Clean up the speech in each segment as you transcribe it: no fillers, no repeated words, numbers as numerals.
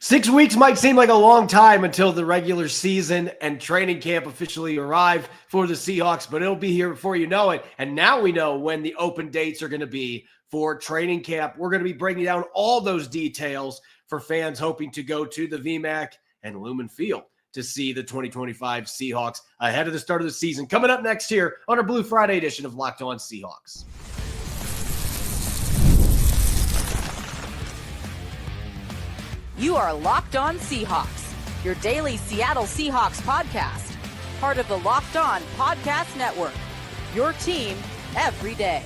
6 weeks might seem like a long time until the regular season and training camp officially arrive for the Seahawks, but it'll be here before you know it. And now we know when the open dates are going to be for training camp. We're going to be breaking down all those details for fans hoping to go to the VMAC and Lumen Field to see the 2025 Seahawks ahead of the start of the season. Coming up next here on our Blue Friday edition of Locked On Seahawks. You are Locked On Seahawks, your daily Seattle Seahawks podcast. Part of the Locked On Podcast Network, your team every day.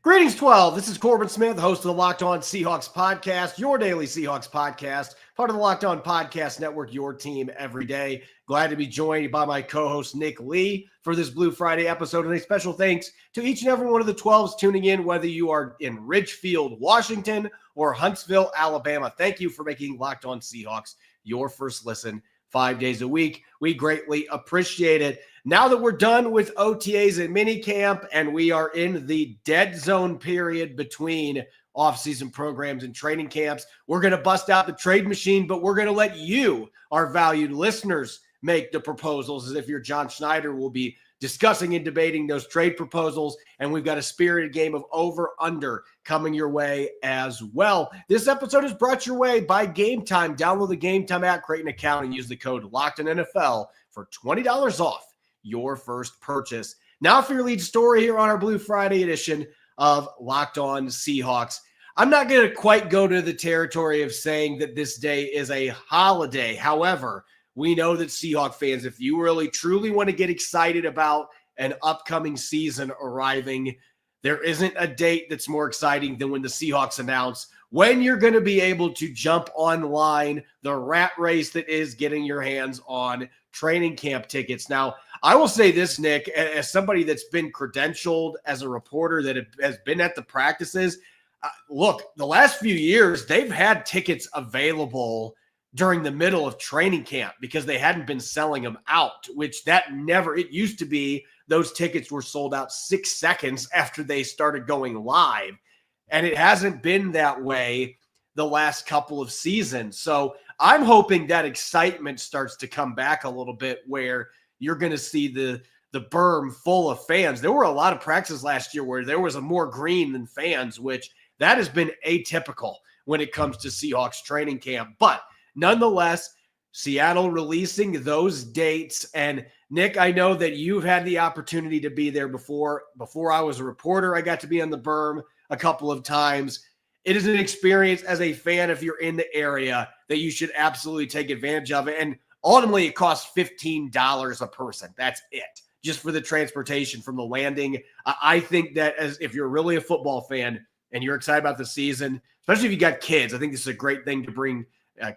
Greetings, 12. This is Corbin Smith, host of the Locked On Seahawks podcast, your daily Seahawks podcast, part of the Locked On Podcast Network, your team every day. Glad to be joined by my co-host, Nick Lee, for this Blue Friday episode. And a special thanks to each and every one of the 12s tuning in, whether you are in Ridgefield, Washington, or Huntsville, Alabama. Thank you for making Locked On Seahawks your first listen 5 days a week. We greatly appreciate it. Now that we're done with OTAs and minicamp and we are in the dead zone period between off-season programs and training camps, we're going to bust out the trade machine, but we're going to let you, our valued listeners, make the proposals. As if you're John Schneider, we'll be discussing and debating those trade proposals, and we've got a spirited game of over-under coming your way as well. This episode is brought your way by Game Time. Download the Game Time app, create an account, and use the code LOCKEDONNFL for $20 off your first purchase. Now for your lead story here on our Blue Friday edition of Locked On Seahawks. I'm not going to quite go to the territory of saying that this day is a holiday. However, we know that Seahawk fans, if you really truly want to get excited about an upcoming season arriving, there isn't a date that's more exciting than when the Seahawks announce when you're going to be able to jump online, the rat race that is getting your hands on training camp tickets. Now, I will say this, Nick, as somebody that's been credentialed as a reporter that has been at the practices, look, the last few years, they've had tickets available during the middle of training camp because they hadn't been selling them out, which it used to be those tickets were sold out 6 seconds after they started going live. And it hasn't been that way the last couple of seasons. So I'm hoping that excitement starts to come back a little bit where you're going to see the berm full of fans. There were a lot of practices last year where there was a more green than fans, which that has been atypical when it comes to Seahawks training camp. But nonetheless, Seattle releasing those dates. And Nick, I know that you've had the opportunity to be there before. Before I was a reporter, I got to be on the berm a couple of times. It is an experience as a fan, if you're in the area, that you should absolutely take advantage of it. And ultimately, it costs $15 a person. That's it, just for the transportation from the landing. I think that if you're really a football fan and you're excited about the season, especially if you got kids, I think this is a great thing to bring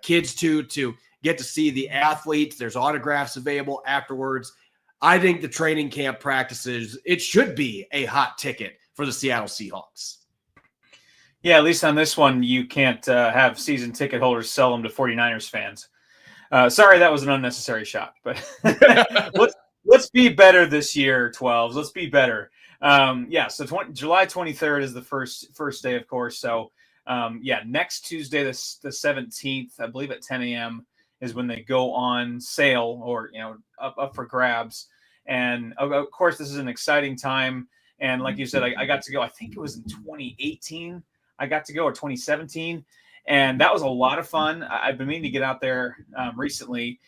kids to get to see the athletes. There's autographs available afterwards. I think the training camp practices, it should be a hot ticket for the Seattle Seahawks. Yeah, at least on this one, you can't have season ticket holders sell them to 49ers fans. Sorry, that was an unnecessary shot, but let's be better this year, 12s. Let's be better. So July 23rd is the first day, of course. So, next Tuesday, the 17th, I believe at 10 a.m. is when they go on sale or, up for grabs. And, of course, this is an exciting time. And like you said, I got to go, I think it was in 2018. I got to go, or 2017, and that was a lot of fun. I've been meaning to get out there recently,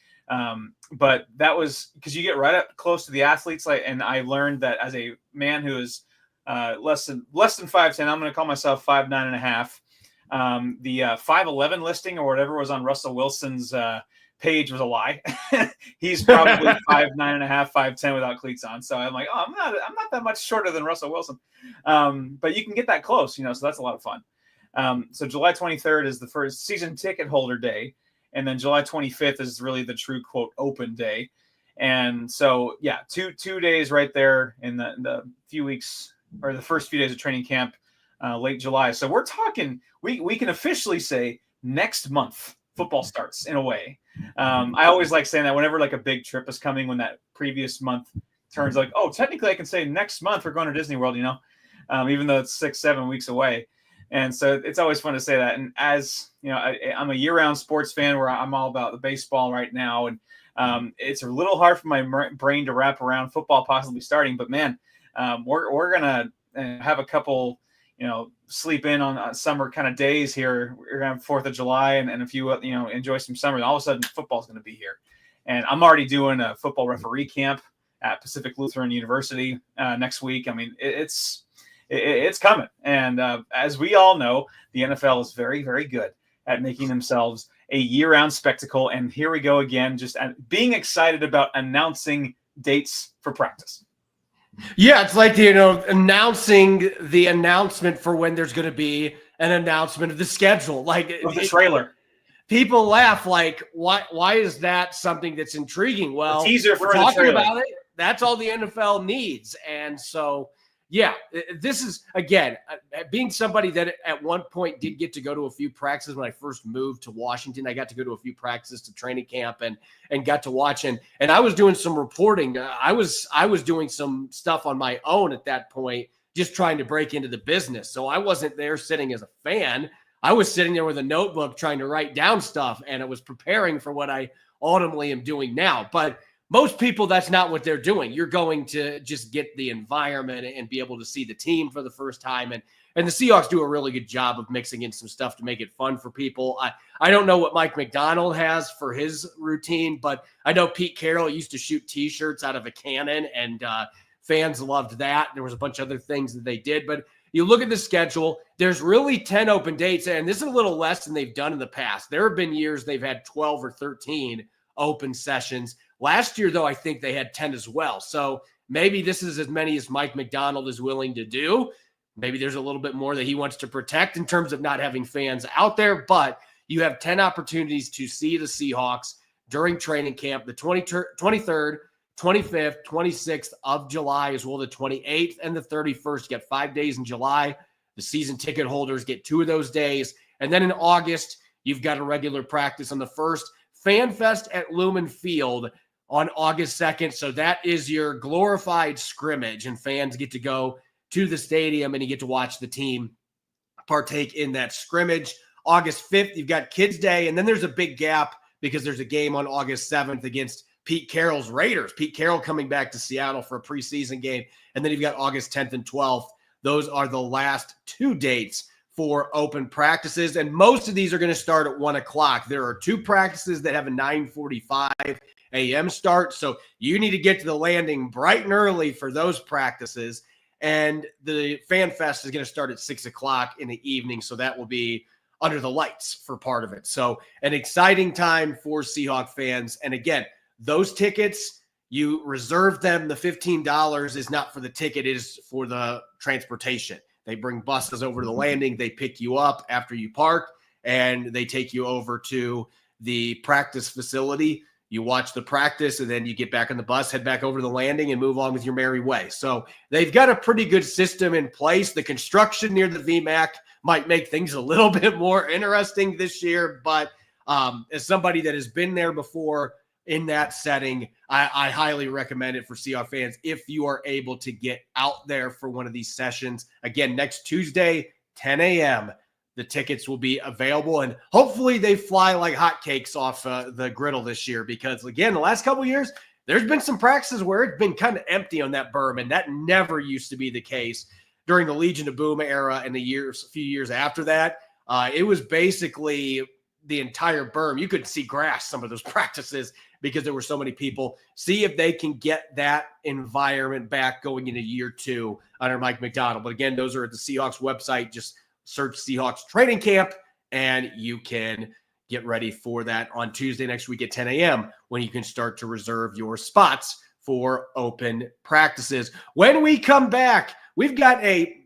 but that was because you get right up close to the athletes. And I learned that as a man who is less than 5'10", I'm going to call myself 5'9.5". The 5'11" listing or whatever was on Russell Wilson's page was a lie. He's probably 5'9.5", 5'10" without cleats on. So I'm like, I'm not that much shorter than Russell Wilson. But you can get that close, so that's a lot of fun. So July 23rd is the first season ticket holder day. And then July 25th is really the true quote open day. And so, yeah, two days right there in the few weeks or the first few days of training camp, late July. So we're talking, we can officially say next month football starts in a way. I always like saying that whenever like a big trip is coming, when that previous month turns technically I can say next month we're going to Disney World, even though it's 6-7 weeks away. And so it's always fun to say that. And as you know, I'm a year-round sports fan where I'm all about the baseball right now. And it's a little hard for my brain to wrap around football possibly starting. But man, we're gonna have a couple, sleep in on summer kind of days here. We're gonna have 4th of July and a few, enjoy some summer. And all of a sudden, football's gonna be here. And I'm already doing a football referee camp at Pacific Lutheran University next week. I mean, it's coming. And as we all know, the NFL is very, very good at making themselves a year-round spectacle. And here we go again, just being excited about announcing dates for practice. Yeah, it's like, announcing the announcement for when there's going to be an announcement of the schedule. Like the trailer. People laugh like, why is that something that's intriguing? Well, the teaser for we're the talking trailer. about it. That's all the NFL needs. And so, yeah, this is, again, being somebody that at one point did get to go to a few practices when I first moved to Washington. I got to go to a few practices to training camp and got to watch. And I was doing some reporting. I was doing some stuff on my own at that point, just trying to break into the business. So I wasn't there sitting as a fan. I was sitting there with a notebook trying to write down stuff, and it was preparing for what I ultimately am doing now. But most people, that's not what they're doing. You're going to just get the environment and be able to see the team for the first time. And the Seahawks do a really good job of mixing in some stuff to make it fun for people. I don't know what Mike McDonald has for his routine, but I know Pete Carroll used to shoot T-shirts out of a cannon, and fans loved that. There was a bunch of other things that they did. But you look at the schedule, there's really 10 open dates, and this is a little less than they've done in the past. There have been years they've had 12 or 13 open sessions. Last year, though, I think they had 10 as well. So maybe this is as many as Mike McDonald is willing to do. Maybe there's a little bit more that he wants to protect in terms of not having fans out there. But you have 10 opportunities to see the Seahawks during training camp, the 23rd, 25th, 26th of July, as well the 28th and the 31st. Get 5 days in July. The season ticket holders get 2 of those days. And then in August, you've got a regular practice on the 1st. Fan Fest at Lumen Field on August 2nd. So that is your glorified scrimmage, and fans get to go to the stadium and you get to watch the team partake in that scrimmage. August 5th, you've got Kids Day, and then there's a big gap because there's a game on August 7th against Pete Carroll's Raiders. Pete Carroll coming back to Seattle for a preseason game. And then you've got August 10th and 12th. Those are the last 2 dates for open practices. And most of these are going to start at 1 o'clock. There are 2 practices that have a 9:45 a.m. start. So you need to get to the landing bright and early for those practices. And the Fan Fest is going to start at 6 o'clock in the evening. So that will be under the lights for part of it. So an exciting time for Seahawk fans. And again, those tickets, you reserve them. The $15 is not for the ticket, it is for the transportation. They bring buses over to the landing. They pick you up after you park, and they take you over to the practice facility. You watch the practice, and then you get back on the bus, head back over to the landing, and move on with your merry way. So they've got a pretty good system in place. The construction near the VMAC might make things a little bit more interesting this year, but as somebody that has been there before in that setting, I highly recommend it for Seahawks fans if you are able to get out there for one of these sessions. Again, next Tuesday, 10 a.m., the tickets will be available, and hopefully they fly like hotcakes off the griddle this year because, again, the last couple of years, there's been some practices where it's been kind of empty on that berm, and that never used to be the case during the Legion of Boom era and a few years after that. It was basically the entire berm. You couldn't see grass some of those practices because there were so many people. See if they can get that environment back going into year 2 under Mike McDonald. But again, those are at the Seahawks website. Just search Seahawks training camp, and you can get ready for that on Tuesday next week at 10 a.m. when you can start to reserve your spots for open practices. When we come back, we've got a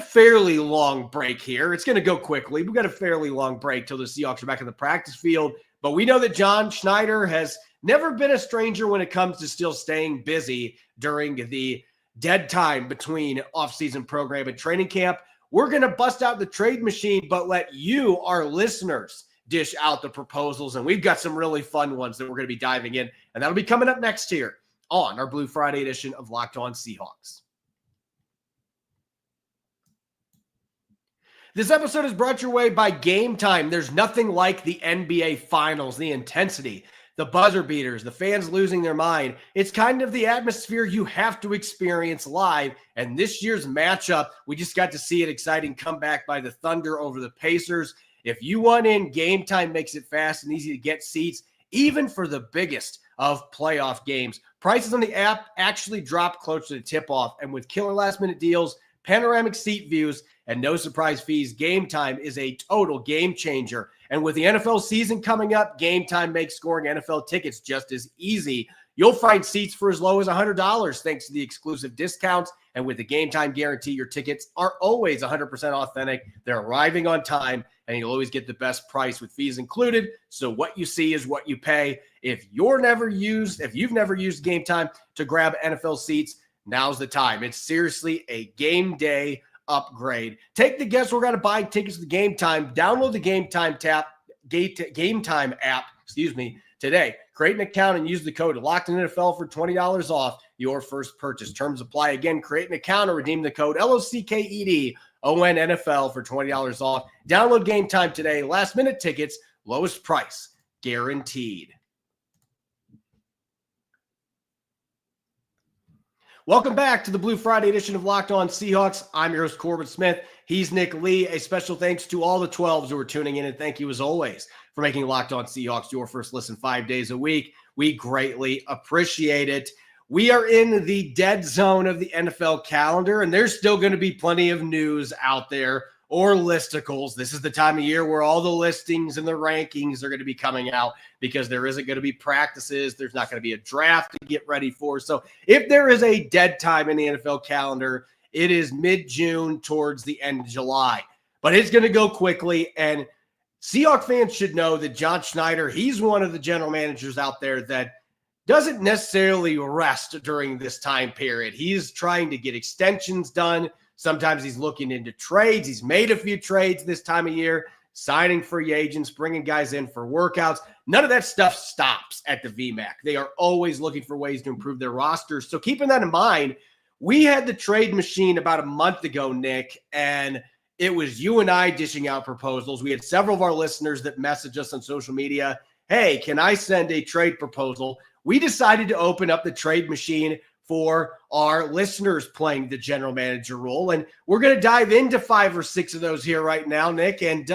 fairly long break here. It's going to go quickly. We've got a fairly long break till the Seahawks are back in the practice field. But we know that John Schneider has never been a stranger when it comes to still staying busy during the dead time between offseason program and training camp. We're going to bust out the trade machine, but let you, our listeners, dish out the proposals. And we've got some really fun ones that we're going to be diving in. And that'll be coming up next here on our Blue Friday edition of Locked On Seahawks. This episode is brought your way by Game Time. There's nothing like the NBA Finals, the intensity, the buzzer beaters, the fans losing their mind. It's kind of the atmosphere you have to experience live. And this year's matchup, we just got to see an exciting comeback by the Thunder over the Pacers. If you want in, Game Time makes it fast and easy to get seats, even for the biggest of playoff games. Prices on the app actually drop close to the tip-off. And with killer last-minute deals, panoramic seat views, and no surprise fees, Game Time is a total game changer. And with the NFL season coming up, Game Time makes scoring NFL tickets just as easy. You'll find seats for as low as $100 thanks to the exclusive discounts. And with the Game Time guarantee, your tickets are always 100% authentic. They're arriving on time, and you'll always get the best price with fees included. So what you see is what you pay. If you've never used Game Time to grab NFL seats, now's the time. It's seriously a game day upgrade. Take the guesswork out of buying tickets to Game Time. Download the Game Time app, today. Create an account and use the code LOCKEDONNFL for $20 off your first purchase. Terms apply. Again, create an account or redeem the code LOCKEDONNFL for $20 off. Download Game Time today. Last minute tickets, lowest price guaranteed. Welcome back to the Blue Friday edition of Locked On Seahawks. I'm your host, Corbin Smith. He's Nick Lee. A special thanks to all the 12s who are tuning in, and thank you as always for making Locked On Seahawks your first listen 5 days a week. We greatly appreciate it. We are in the dead zone of the NFL calendar, and there's still going to be plenty of news out there or listicles. This is the time of year where all the listings and the rankings are going to be coming out because there isn't going to be practices. There's not going to be a draft to get ready for. So if there is a dead time in the NFL calendar, it is mid-June towards the end of July. But it's going to go quickly, and Seahawks fans should know that John Schneider, he's one of the general managers out there that doesn't necessarily rest during this time period. He's trying to get extensions done. Sometimes he's looking into trades. He's made a few trades this time of year, signing free agents, bringing guys in for workouts. None of that stuff stops at the VMAC. They are always looking for ways to improve their rosters. So keeping that in mind, we had the trade machine about a month ago, Nick, and it was you and I dishing out proposals. We had several of our listeners that messaged us on social media, hey, can I send a trade proposal? We decided to open up the trade machine for our listeners playing the general manager role. And we're going to dive into 5 or 6 of those here right now, Nick, and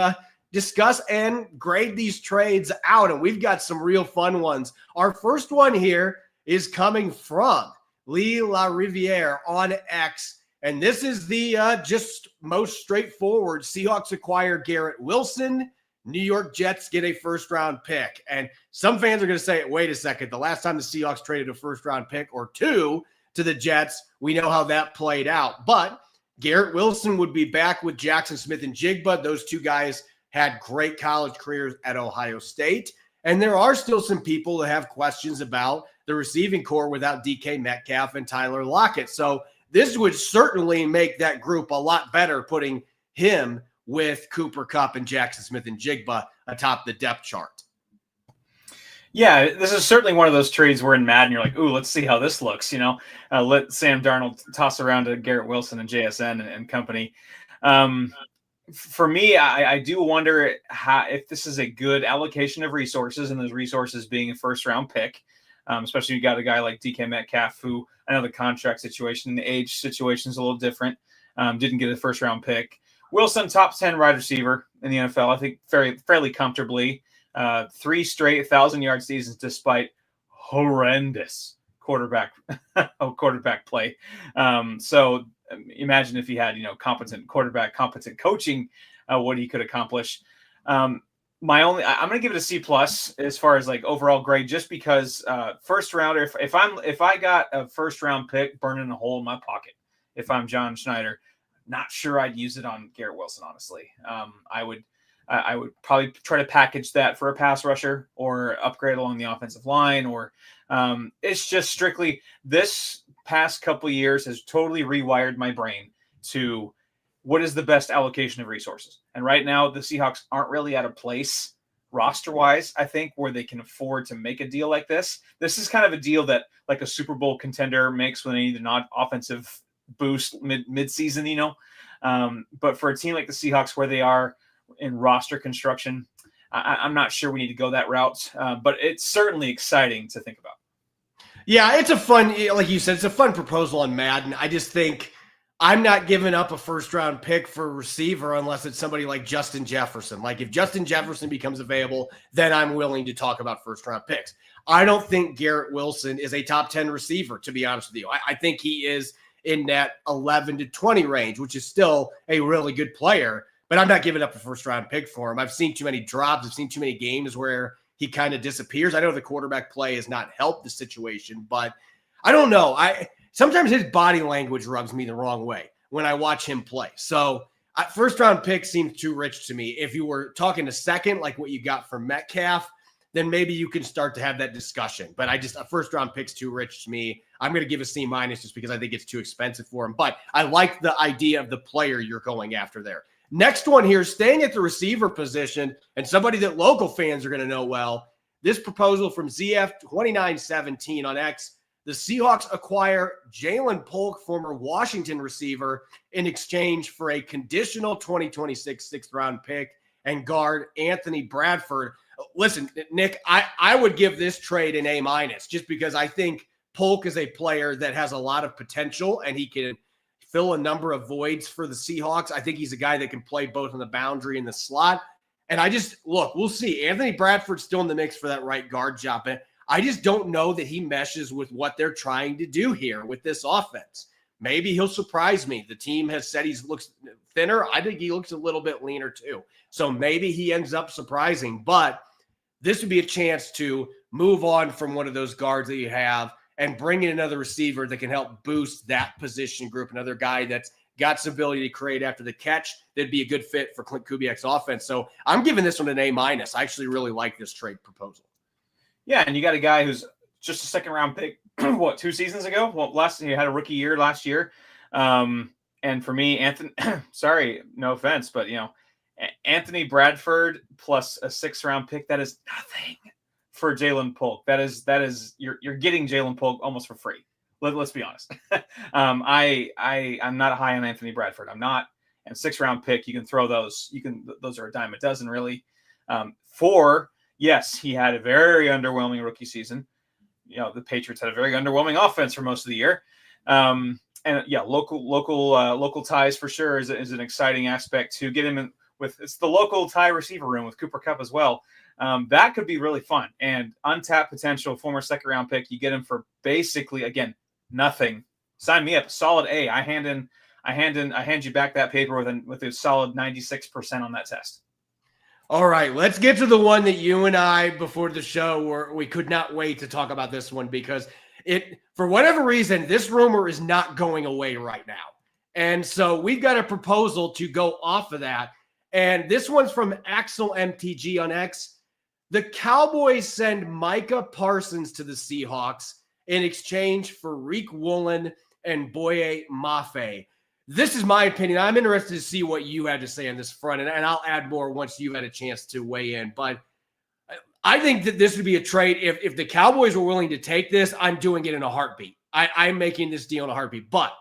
discuss and grade these trades out. And we've got some real fun ones. Our first one here is coming from Lee LaRiviere on X. And this is the just most straightforward. Seahawks acquire Garrett Wilson. New York Jets get a first-round pick. And some fans are going to say, wait a second, the last time the Seahawks traded a first-round pick or 2 to the Jets, we know how that played out. But Garrett Wilson would be back with Jackson Smith and Jigba. Those 2 guys had great college careers at Ohio State. And there are still some people that have questions about the receiving core without DK Metcalf and Tyler Lockett. So this would certainly make that group a lot better, putting him with Cooper Kupp and Jackson Smith and Jigba atop the depth chart. Yeah, this is certainly one of those trades where in Madden you're like, ooh, let's see how this looks. Let Sam Darnold toss around to Garrett Wilson and JSN and company. For me, I do wonder if this is a good allocation of resources, and those resources being a first-round pick, especially you got a guy like DK Metcalf, who I know the contract situation, the age situation is a little different, didn't get a first-round pick. Wilson, top 10 wide receiver in the NFL, I think fairly comfortably. 3 straight 1,000-yard seasons despite horrendous quarterback play. So imagine if he had, competent quarterback, competent coaching, what he could accomplish. I'm going to give it a C+ as far as like overall grade, just because first rounder. If I got a first round pick burning a hole in my pocket, if I'm John Schneider, not sure I'd use it on Garrett Wilson. Honestly, I would probably try to package that for a pass rusher or upgrade along the offensive line, or it's just strictly this past couple of years has totally rewired my brain to what is the best allocation of resources. And right now the Seahawks aren't really at a place roster wise, I think, where they can afford to make a deal like this. This is kind of a deal that like a Super Bowl contender makes when they need an offensive boost mid-season, But for a team like the Seahawks, where they are in roster construction, I'm not sure we need to go that route. But it's certainly exciting to think about. Yeah, it's a fun, like you said, it's a fun proposal on Madden. I just think I'm not giving up a first-round pick for a receiver unless it's somebody like Justin Jefferson. Like, if Justin Jefferson becomes available, then I'm willing to talk about first-round picks. I don't think Garrett Wilson is a top 10 receiver, to be honest with you. I think he is in that 11 to 20 range, which is still a really good player, but I'm not giving up a first-round pick for him. I've seen too many drops. I've seen too many games where he kind of disappears. I know the quarterback play has not helped the situation, but I don't know. Sometimes his body language rubs me the wrong way when I watch him play. So first round pick seems too rich to me. If you were talking a second, like what you got for Metcalf, then maybe you can start to have that discussion. But a first round pick's too rich to me. I'm going to give a C- just because I think it's too expensive for him. But I like the idea of the player you're going after there. Next one here, staying at the receiver position, and somebody that local fans are going to know well, this proposal from ZF2917 on X. The Seahawks acquire Jalen Polk, former Washington receiver, in exchange for a conditional 2026 sixth-round pick and guard Anthony Bradford. Listen, Nick, I would give this trade an A- just because I think Polk is a player that has a lot of potential and he can fill a number of voids for the Seahawks. I think he's a guy that can play both on the boundary and the slot. And we'll see. Anthony Bradford's still in the mix for that right guard job. And I just don't know that he meshes with what they're trying to do here with this offense. Maybe he'll surprise me. The team has said he looks thinner. I think he looks a little bit leaner too. So maybe he ends up surprising. But this would be a chance to move on from one of those guards that you have and bring in another receiver that can help boost that position group, another guy that's got some ability to create after the catch. That'd be a good fit for Clint Kubiak's offense. So I'm giving this one an A-. I actually really like this trade proposal. Yeah, and you got a guy who's just a second-round pick, 2 seasons ago? Well, he had a rookie year last year. And for me, Anthony, sorry, no offense, but, Anthony Bradford plus a 6th-round pick, that is nothing for Jalen Polk. That is you're getting Jalen Polk almost for free. Let's be honest. I'm not high on Anthony Bradford. I'm not. And 6th-round pick, you can throw those. Those are a dime a dozen, really. Yes, he had a very underwhelming rookie season. The Patriots had a very underwhelming offense for most of the year. And yeah, local ties for sure is an exciting aspect to get him in with. It's the local tie receiver room with Cooper Kupp as well. That could be really fun and untapped potential. Former 2nd-round pick, you get him for basically, again, nothing. Sign me up. Solid A. I hand you back that paper with a solid 96% on that test. All right, let's get to the one that you and I, before the show, we could not wait to talk about this one because for whatever reason, this rumor is not going away right now. And so we've got a proposal to go off of that. And this one's from Axel MTG on X. The Cowboys send Micah Parsons to the Seahawks in exchange for Reek Woolen and Boye Mafe. This is my opinion. I'm interested to see what you had to say on this front, and I'll add more once you've had a chance to weigh in. But I think that this would be a trade. If the Cowboys were willing to take this, I'm doing it in a heartbeat. I'm making this deal in a heartbeat. But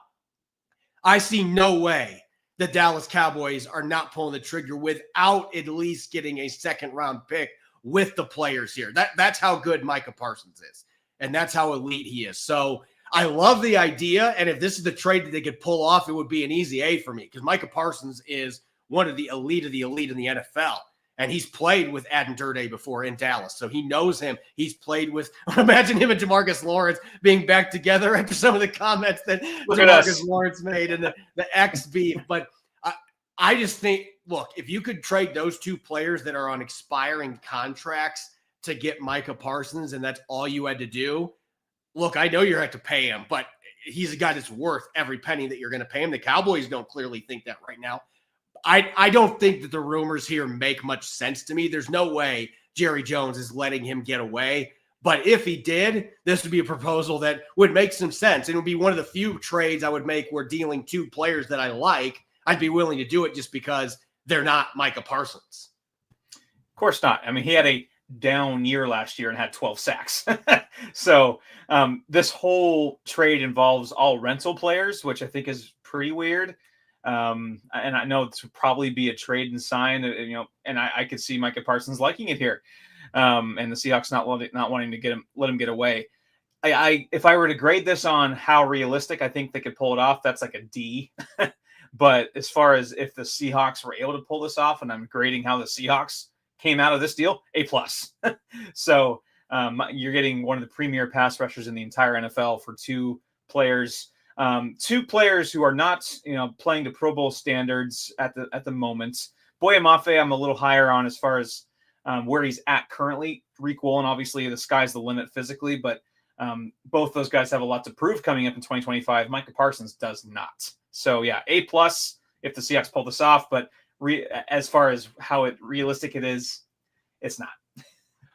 I see no way the Dallas Cowboys are not pulling the trigger without at least getting a 2nd-round pick with the players here. That's how good Micah Parsons is, and that's how elite he is. So I love the idea, and if this is the trade that they could pull off, it would be an easy A for me because Micah Parsons is one of the elite in the NFL, and he's played with Adam Durde before in Dallas, so he knows him. He's played with – imagine him and DeMarcus Lawrence being back together after some of the comments that DeMarcus Lawrence made and the X beef. But I just think, look, if you could trade those 2 players that are on expiring contracts to get Micah Parsons and that's all you had to do – look, I know you're going to have to pay him, but he's a guy that's worth every penny that you're going to pay him. The Cowboys don't clearly think that right now. I don't think that the rumors here make much sense to me. There's no way Jerry Jones is letting him get away. But if he did, this would be a proposal that would make some sense. It would be one of the few trades I would make where dealing 2 players that I like, I'd be willing to do it just because they're not Micah Parsons. Of course not. I mean, he had a down year last year and had 12 sacks. So this whole trade involves all rental players, which I think is pretty weird. And I know this would probably be a trade and sign, and I could see Micah Parsons liking it here. And the Seahawks not wanting to let him get away. If I were to grade this on how realistic I think they could pull it off, that's like a D. But as far as if the Seahawks were able to pull this off, and I'm grading how the Seahawks came out of this deal, A+. So you're getting one of the premier pass rushers in the entire NFL for two players who are not, playing to Pro Bowl standards at the moment. Boye Mafe, I'm a little higher on as far as where he's at currently. Reek Woolen, obviously, the sky's the limit physically, but both those guys have a lot to prove coming up in 2025. Micah Parsons does not. So yeah, A+ if the Seahawks pull this off, but as far as how realistic it is, it's not.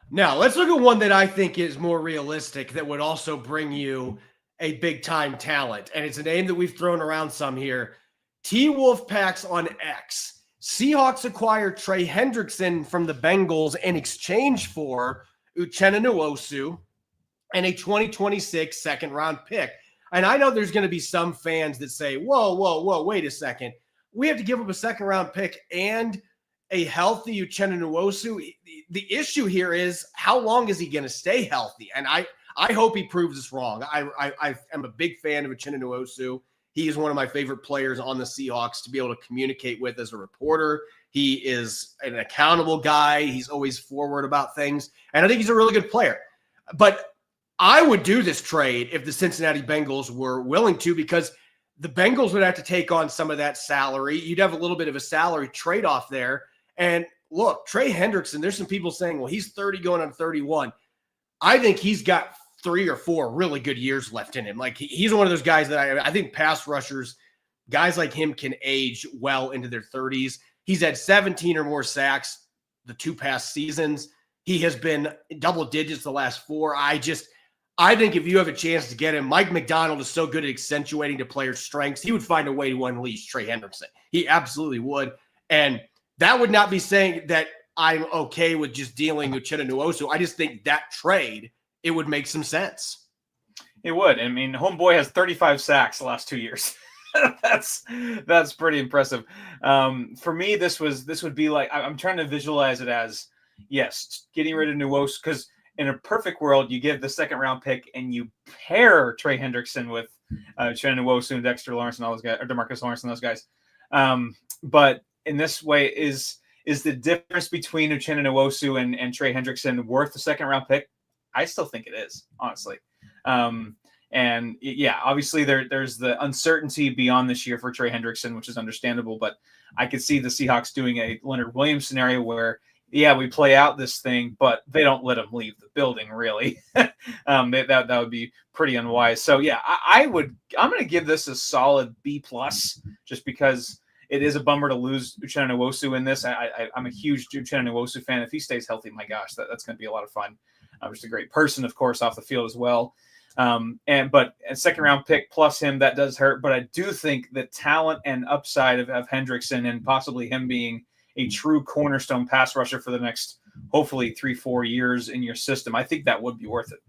Now let's look at one that I think is more realistic that would also bring you a big time talent. And it's a name that we've thrown around some here. T Wolfpacks on X. Seahawks acquired Trey Hendrickson from the Bengals in exchange for Uchenna Nwosu and a 2026 second round pick. And I know there's going to be some fans that say, whoa, wait a second. We have to give up a second round pick and a healthy Uchenna Nwosu. The issue here is, how long is he going to stay healthy? And I hope he proves us wrong. I am a big fan of Uchenna Nwosu. He is one of my favorite players on the Seahawks to be able to communicate with as a reporter. He is an accountable guy. He's always forward about things. And I think he's a really good player. But I would do this trade if the Cincinnati Bengals were willing to, because the Bengals would have to take on some of that salary. You'd have a little bit of a salary trade-off there. And look, Trey Hendrickson, there's some people saying, well, he's 30 going on 31. I think he's got 3 or 4 really good years left in him. Like, he's one of those guys that I think pass rushers, guys like him, can age well into their 30s. He's had 17 or more sacks the 2 past seasons. He has been double digits the last 4. I think if you have a chance to get him, Mike McDonald is so good at accentuating the player's strengths. He would find a way to unleash Trey Hendrickson. He absolutely would. And that would not be saying that I'm okay with just dealing with Uchenna Nwosu. I just think that trade, it would make some sense. It would. I mean, homeboy has 35 sacks the last 2 years. That's pretty impressive. For me, this would be like, I'm trying to visualize it as, yes, getting rid of Nwosu, because in a perfect world, you give the second round pick and you pair Trey Hendrickson with Uchenna Nwosu and Dexter Lawrence and all those guys, or DeMarcus Lawrence and those guys. But in this way, is the difference between Uchenna Nwosu and Trey Hendrickson worth the second round pick? I still think it is, honestly. And yeah, obviously there's the uncertainty beyond this year for Trey Hendrickson, which is understandable, but I could see the Seahawks doing a Leonard Williams scenario where, yeah, we play out this thing, but they don't let him leave the building, really. That would be pretty unwise. So yeah, I'm going to give this a solid B+, just because it is a bummer to lose Uchenna Nwosu in this. I'm a huge Uchenna Nwosu fan. If he stays healthy, my gosh, that's going to be a lot of fun. Just a great person, of course, off the field as well. But a second round pick plus him, that does hurt. But I do think the talent and upside of Hendrickson, and possibly him being a true cornerstone pass rusher for the next, hopefully 3-4 years in your system, I think that would be worth it.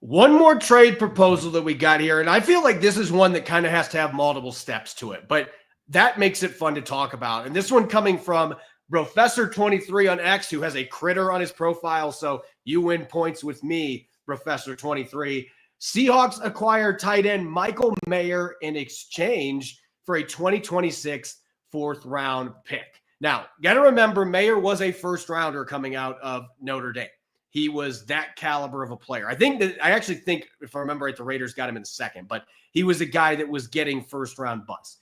One more trade proposal that we got here, and I feel like this is one that kind of has to have multiple steps to it, but that makes it fun to talk about. And this one coming from Professor23 on X, who has a critter on his profile, so you win points with me, Professor23. Seahawks acquired tight end Michael Mayer in exchange for a 2026 4th-round pick. Now, got to remember, Mayer was a first-rounder coming out of Notre Dame. He was that caliber of a player. I actually think, if I remember right, the Raiders got him in the second, but he was a guy that was getting first-round buzz.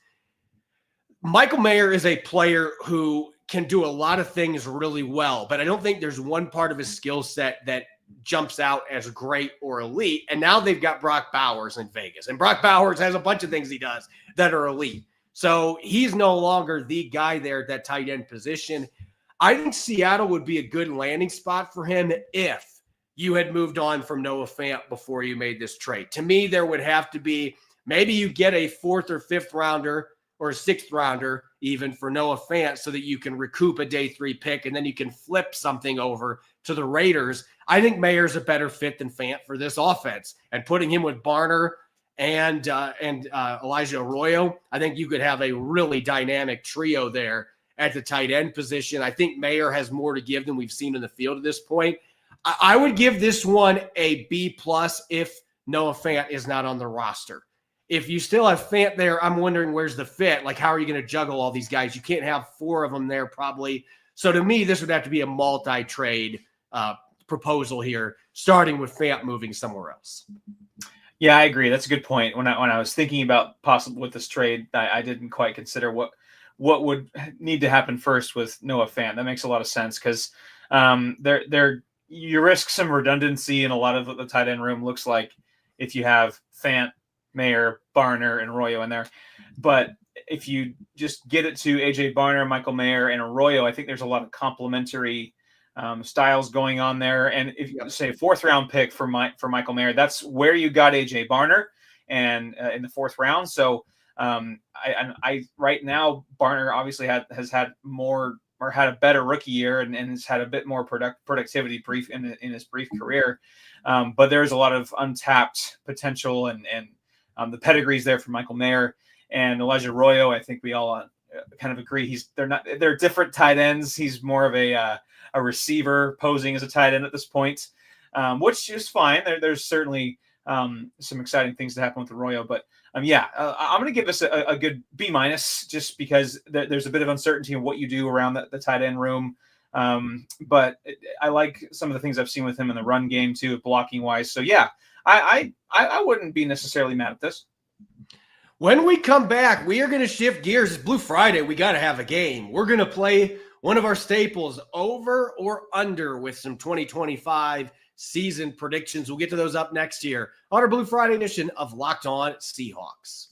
Michael Mayer is a player who can do a lot of things really well, but I don't think there's one part of his skill set that jumps out as great or elite. And now they've got Brock Bowers in Vegas, and Brock Bowers has a bunch of things he does that are elite. So he's no longer the guy there at that tight end position. I think Seattle would be a good landing spot for him if you had moved on from Noah Fant before you made this trade. To me, there would have to be, maybe you get a 4th or 5th rounder or a 6th rounder even for Noah Fant so that you can recoup a day 3 pick and then you can flip something over to the Raiders. I think Mayer's a better fit than Fant for this offense, and putting him with Barner and Elijah Arroyo, I think you could have a really dynamic trio there at the tight end position. I think Mayer has more to give than we've seen in the field at this point. I would give this one a B+ if Noah Fant is not on the roster. If you still have Fant there, I'm wondering where's the fit? Like, how are you going to juggle all these guys? You can't have 4 of them there probably. So to me, this would have to be a multi-trade proposal here, starting with Fant moving somewhere else. Yeah, I agree. That's a good point. When I was thinking about possible with this trade, I didn't quite consider what would need to happen first with Noah Fant. That makes a lot of sense because you risk some redundancy in a lot of the tight end room. Looks like if you have Fant, Mayer, Barner, and Arroyo in there, but if you just get it to AJ Barner, Michael Mayer, and Arroyo, I think there's a lot of complementary styles going on there. And if you say 4th round pick for Michael Mayer, that's where you got AJ Barner and in the 4th round. So I right now Barner obviously has had more or had a better rookie year and has had a bit more productivity in his brief career. But there's a lot of untapped potential and the pedigree's there for Michael Mayer and Elijah Arroyo. I think we all kind of agree they're different tight ends. He's more of a receiver posing as a tight end at this point, which is fine. There's certainly some exciting things to happen with Arroyo, but I'm going to give this a good B- just because there's a bit of uncertainty in what you do around the tight end room. But I like some of the things I've seen with him in the run game too, blocking wise. So yeah, I wouldn't be necessarily mad at this. When we come back, we are going to shift gears. It's Blue Friday. We got to have a game. We're going to play one of our staples, over or under, with some 2025 season predictions. We'll get to those up next year on our Blue Friday edition of Locked On Seahawks.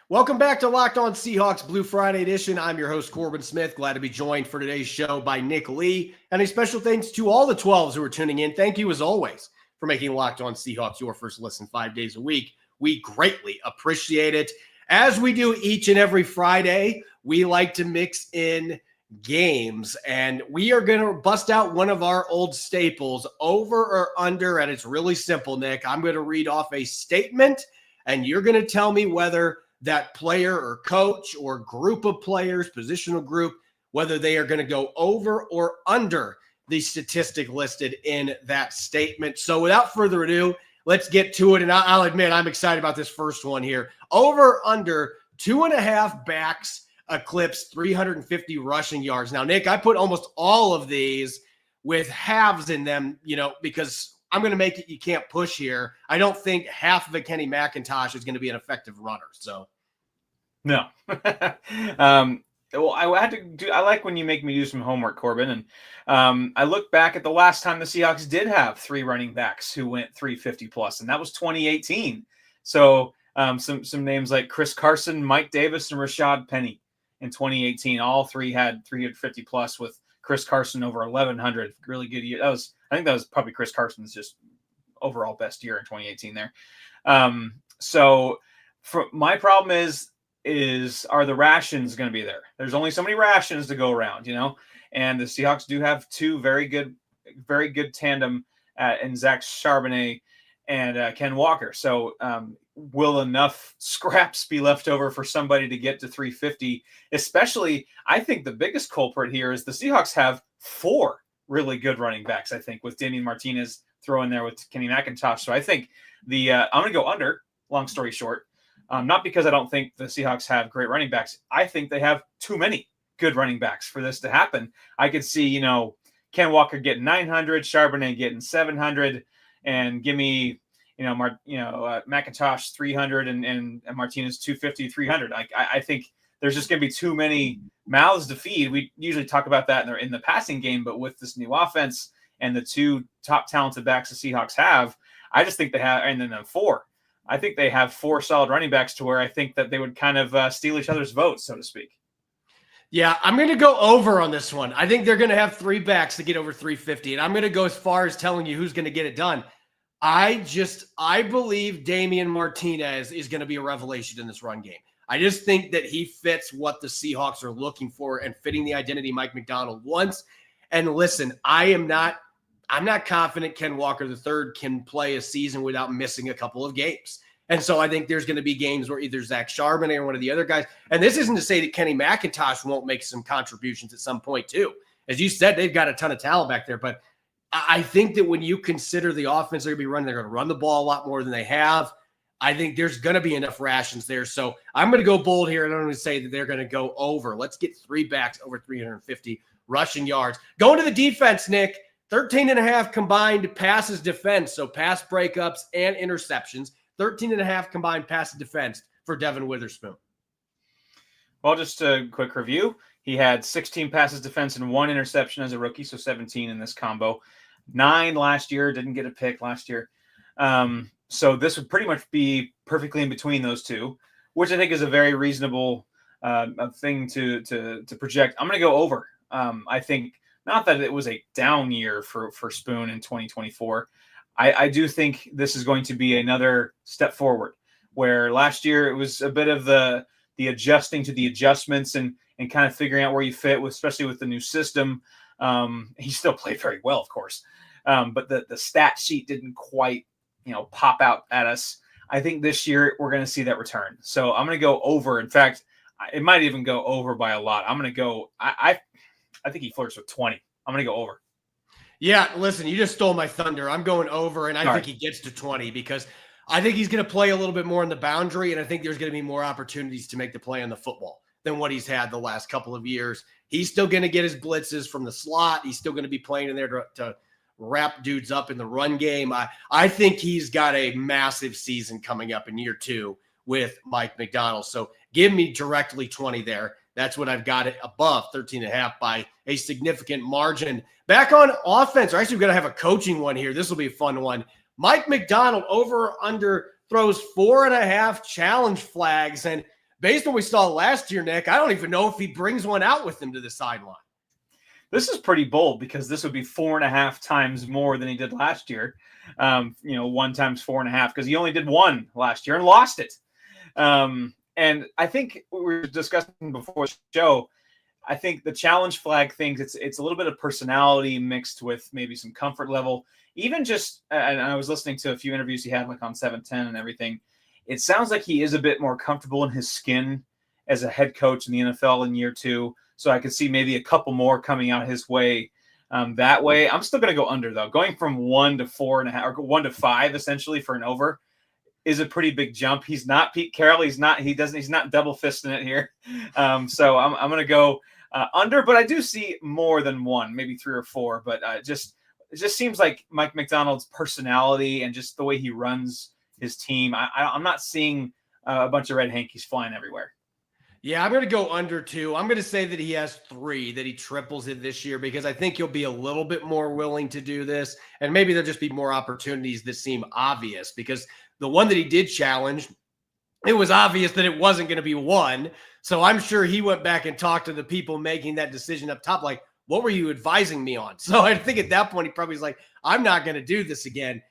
Welcome back to Locked On Seahawks Blue Friday edition. I'm your host, Corbin Smith. Glad to be joined for today's show by Nick Lee. And a special thanks to all the 12s who are tuning in. Thank you, as always, for making Locked On Seahawks your first listen 5 days a week. We greatly appreciate it. As we do each and every Friday, we like to mix in games. And we are going to bust out one of our old staples, over or under. And it's really simple, Nick. I'm going to read off a statement, and you're going to tell me whether that player or coach or group of players, positional group, whether they are going to go over or under the statistic listed in that statement. So without further ado, let's get to it. And I'll admit, I'm excited about this first one here. Over or under 2.5 backs eclipse 350 rushing yards. Now, Nick, I put almost all of these with halves in them, because I'm going to make it you can't push here. I don't think half of a Kenny McIntosh is going to be an effective runner. So, no. Well, I like when you make me do some homework, Corbin. And I look back at the last time the Seahawks did have 3 running backs who went 350 plus, and that was 2018. So some names like Chris Carson, Mike Davis, and Rashad Penny in 2018. All 3 had 350 plus, with Chris Carson over 1,100. Really good year. I think that was probably Chris Carson's just overall best year in 2018 there. So my problem is are the rations going to be there? There's only so many rations to go around, and the Seahawks do have 2 very good tandem in Zach Charbonnet and Ken Walker. So will enough scraps be left over for somebody to get to 350? Especially, I think the biggest culprit here is the Seahawks have 4 really good running backs, I think, with Damian Martinez thrown there with Kenny McIntosh. So I think I'm going to go under, long story short. Not because I don't think the Seahawks have great running backs. I think they have too many good running backs for this to happen. I could see, Ken Walker getting 900, Charbonnet getting 700, and give me, McIntosh 300 and Martinez 250, 300. I think there's just going to be too many mouths to feed. We usually talk about that in the passing game, but with this new offense and the 2 top talented backs the Seahawks have, I just think they have, and then 4. I think they have 4 solid running backs to where I think that they would kind of steal each other's votes, so to speak. Yeah, I'm going to go over on this one. I think they're going to have 3 backs to get over 350, and I'm going to go as far as telling you who's going to get it done. I believe Damian Martinez is going to be a revelation in this run game. I just think that he fits what the Seahawks are looking for and fitting the identity Mike McDonald wants. And listen, I'm not confident Ken Walker III can play a season without missing a couple of games. And so I think there's going to be games where either Zach Charbonnet or one of the other guys, and this isn't to say that Kenny McIntosh won't make some contributions at some point too. As you said, they've got a ton of talent back there, but I think that when you consider the offense they're going to be running, they're going to run the ball a lot more than they have. I think there's going to be enough rations there. So I'm going to go bold here. And I'm going to say that they're going to go over. Let's get 3 backs over 350 rushing yards. Going to the defense, Nick, 13.5 combined passes defense. So pass breakups and interceptions. 13.5 combined passes defense for Devin Witherspoon. Well, just a quick review. He had 16 passes defense and 1 interception as a rookie, so 17 in this combo. 9 last year, didn't get a pick last year. So this would pretty much be perfectly in between those two, which I think is a very reasonable thing to project. I'm going to go over. I think not that it was a down year for Spoon in 2024. I do think this is going to be another step forward, where last year it was a bit of the adjusting to the adjustments and kind of figuring out where you fit, especially with the new system. He still played very well, of course, but the stat sheet didn't quite, pop out at us. I think this year we're going to see that return. So I'm going to go over. In fact, it might even go over by a lot. I'm going to go. I think he flirts with 20. I'm going to go over. Yeah, listen, you just stole my thunder. I'm going over, and I think he gets to 20 because I think he's going to play a little bit more in the boundary, and I think there's going to be more opportunities to make the play on the football than what he's had the last couple of years. He's still going to get his blitzes from the slot. He's still going to be playing in there to wrap dudes up in the run game. I think he's got a massive season coming up in year 2 with Mike Macdonald. So give me directly 20 there. That's what I've got it above 13.5 by a significant margin. Back on offense, or actually we're going to have a coaching one here. This will be a fun one. Mike Macdonald over or under throws 4.5 challenge flags. And based on what we saw last year, Nick, I don't even know if he brings one out with him to the sideline. This is pretty bold because this would be 4.5 times more than he did last year. 1 times 4.5 because he only did 1 last year and lost it. And I think we were discussing before the show, I think the challenge flag things, it's a little bit of personality mixed with maybe some comfort level. Even just, and I was listening to a few interviews he had like on 710 and everything. It sounds like he is a bit more comfortable in his skin as a head coach in the NFL in year 2. So I could see maybe a couple more coming out his way that way. I'm still going to go under though. Going from 1 to 4.5 or 1 to 5 essentially for an over is a pretty big jump. He's not Pete Carroll. He's not double fisting it here. So I'm going to go under, but I do see more than 1, maybe 3 or 4. But it just seems like Mike Macdonald's personality and just the way he runs his team. I'm not seeing a bunch of red hankies flying everywhere. Yeah, I'm going to go under 2. I'm going to say that he has 3, that he triples it this year because I think he'll be a little bit more willing to do this. And maybe there'll just be more opportunities that seem obvious because the one that he did challenge, it was obvious that it wasn't going to be 1. So I'm sure he went back and talked to the people making that decision up top, like, what were you advising me on? So I think at that point, he probably was like, I'm not going to do this again.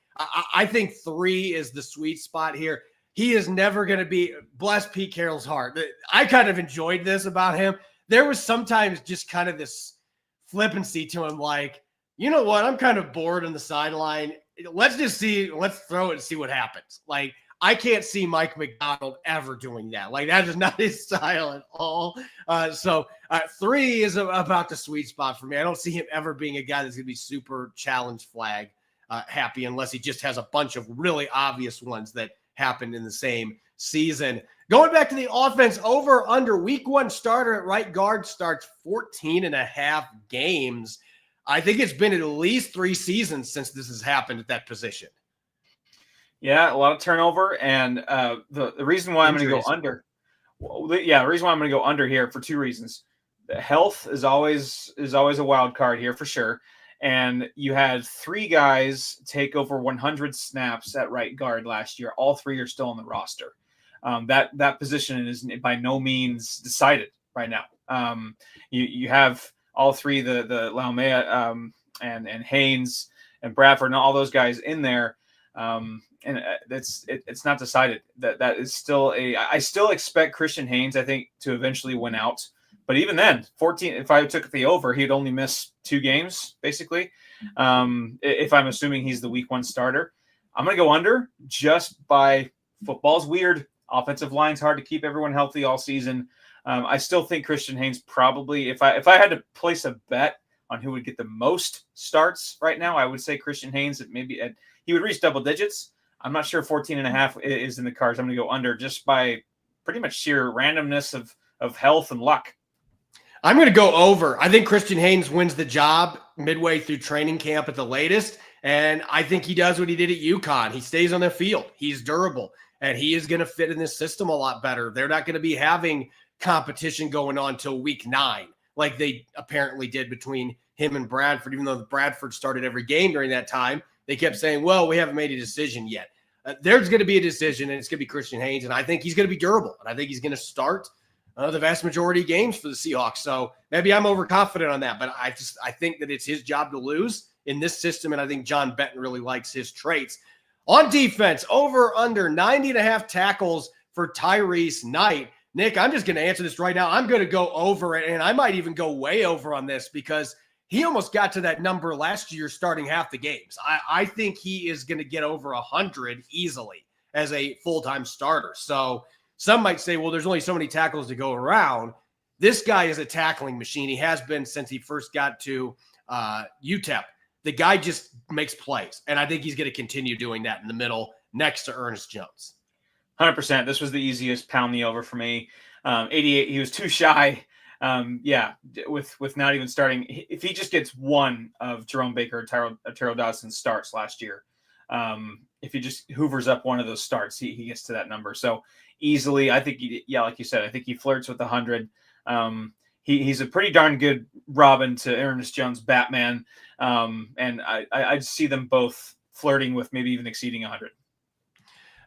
I think 3 is the sweet spot here. He is never going to be, bless Pete Carroll's heart. I kind of enjoyed this about him. There was sometimes just kind of this flippancy to him, like, you know what? I'm kind of bored on the sideline. Let's throw it and see what happens. Like, I can't see Mike Macdonald ever doing that. Like, that is not his style at all. So 3 is about the sweet spot for me. I don't see him ever being a guy that's going to be super challenge flag happy unless he just has a bunch of really obvious ones that happened in the same season. Going back to the offense, over under week 1 starter at right guard starts 14.5 games. I think it's been at least 3 seasons since this has happened at that position. Yeah, a lot of turnover, and the reason why I'm going to go under. The reason why I'm going to go under here for 2 reasons. The health is always a wild card here for sure. And you had 3 guys take over 100 snaps at right guard last year. All 3 are still on the roster. That position is by no means decided right now. You have all 3, the Laumea and Haynes and Bradford and all those guys in there. And it's not decided. That is still I still expect Christian Haynes, I think, to eventually win out. But even then, 14, if I took the over, he'd only miss 2 games, basically. If I'm assuming he's the week 1 starter. I'm going to go under just by football's weird. Offensive line's hard to keep everyone healthy all season. I still think Christian Haynes probably, if I had to place a bet on who would get the most starts right now, I would say Christian Haynes. He would reach double digits. I'm not sure 14.5 is in the cards. I'm going to go under just by pretty much sheer randomness of health and luck. I'm going to go over. I think Christian Haynes wins the job midway through training camp at the latest. And I think he does what he did at UConn. He stays on the field. He's durable. And he is going to fit in this system a lot better. They're not going to be having competition going on till week 9, like they apparently did between him and Bradford, even though Bradford started every game during that time. They kept saying, well, we haven't made a decision yet. There's going to be a decision, and it's going to be Christian Haynes. And I think he's going to be durable. And I think he's going to start the vast majority of games for the Seahawks. So maybe I'm overconfident on that, but I think that it's his job to lose in this system, and I think John Benton really likes his traits. On defense, over under 90.5 tackles for Tyrese Knight. Nick, I'm just going to answer this right now. I'm going to go over it, and I might even go way over on this because he almost got to that number last year starting half the games. I think he is going to get over 100 easily as a full-time starter. So some might say, well, there's only so many tackles to go around. This guy is a tackling machine. He has been since he first got to UTEP. The guy just makes plays, and I think he's going to continue doing that in the middle next to Ernest Jones. 100%. This was the easiest pound the over for me. 88. He was too shy. With not even starting. If he just gets one of Jerome Baker or Tyrell Dodson starts last year, if he just hoovers up one of those starts, he gets to that number. So easily, I think, like you said, I think he flirts with 100. He's a pretty darn good Robin to Ernest Jones Batman. And I see them both flirting with maybe even exceeding 100.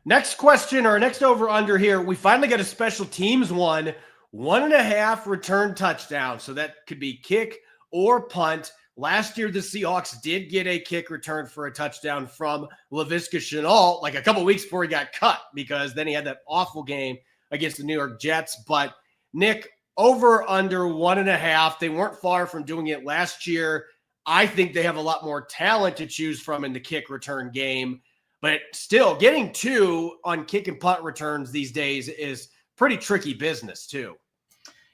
Next question, or next over under here. We finally got a special teams 1.5 return touchdown. So that could be kick or punt. Last year, the Seahawks did get a kick return for a touchdown from Laviska Shenault, like a couple weeks before he got cut, because then he had that awful game against the New York Jets. But Nick, over under 1.5. They weren't far from doing it last year. I think they have a lot more talent to choose from in the kick return game, but still getting 2 on kick and punt returns these days is pretty tricky business too.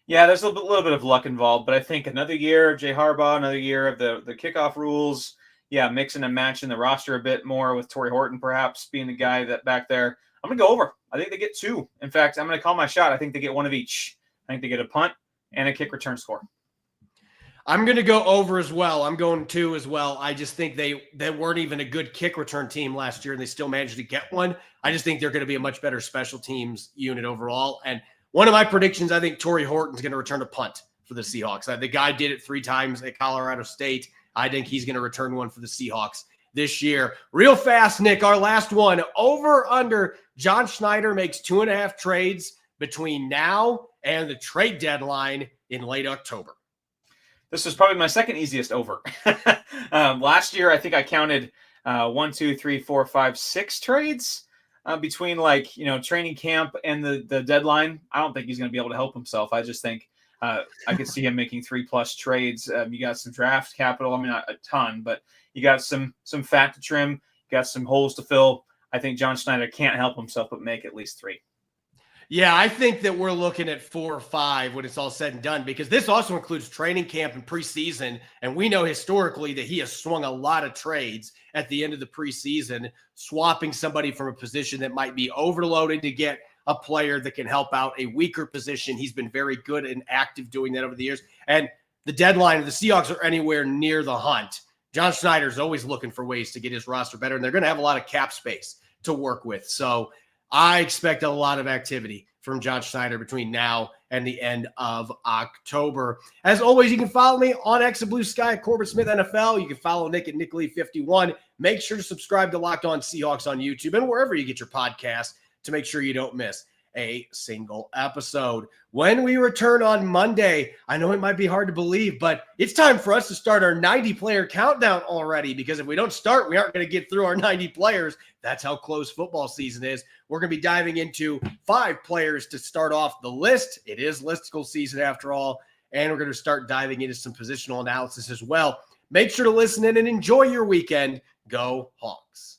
Yeah, there's a little bit of luck involved, but I think another year of Jay Harbaugh, another year of the kickoff rules. Yeah, mixing and matching the roster a bit more with Torrey Horton perhaps being the guy that back there. I'm going to go over. I think they get 2. In fact, I'm going to call my shot. I think they get 1 of each. I think they get a punt and a kick return score. I'm going to go over as well. I'm going 2 as well. I just think they weren't even a good kick return team last year, and they still managed to get one. I just think they're going to be a much better special teams unit overall. And one of my predictions, I think Torrey Horton's going to return a punt for the Seahawks. The guy did it 3 times at Colorado State. I think he's going to return one for the Seahawks this year. Real fast, Nick, our last one. Over under John Schneider makes 2.5 trades between now and the trade deadline in late October. This was probably my second easiest over. Last year, I think I counted 1, 2, 3, 4, 5, 6 trades between training camp and the deadline. I don't think he's going to be able to help himself. I just think I could see him making 3+ trades. You got some draft capital. I mean, not a ton, but you got some fat to trim. You got some holes to fill. I think John Schneider can't help himself but make at least 3. Yeah, I think that we're looking at 4 or 5 when it's all said and done, because this also includes training camp and preseason. And we know historically that he has swung a lot of trades at the end of the preseason, swapping somebody from a position that might be overloaded to get a player that can help out a weaker position. He's been very good and active doing that over the years. And the deadline of the Seahawks are anywhere near the hunt. John Schneider's always looking for ways to get his roster better, and they're going to have a lot of cap space to work with. So I expect a lot of activity from John Schneider between now and the end of October. As always, you can follow me on X and Blue Sky at Corbin Smith NFL. You can follow Nick at Nick Lee 51. Make sure to subscribe to Locked On Seahawks on YouTube and wherever you get your podcast to make sure you don't miss a single episode. When we return on Monday, I know it might be hard to believe, but it's time for us to start our 90-player countdown already, because if we don't start, we aren't going to get through our 90 players. That's how close football season is. We're going to be diving into 5 players to start off the list. It is listicle season after all. and we're going to start diving into some positional analysis as well. Make sure to listen in and enjoy your weekend. Go Hawks.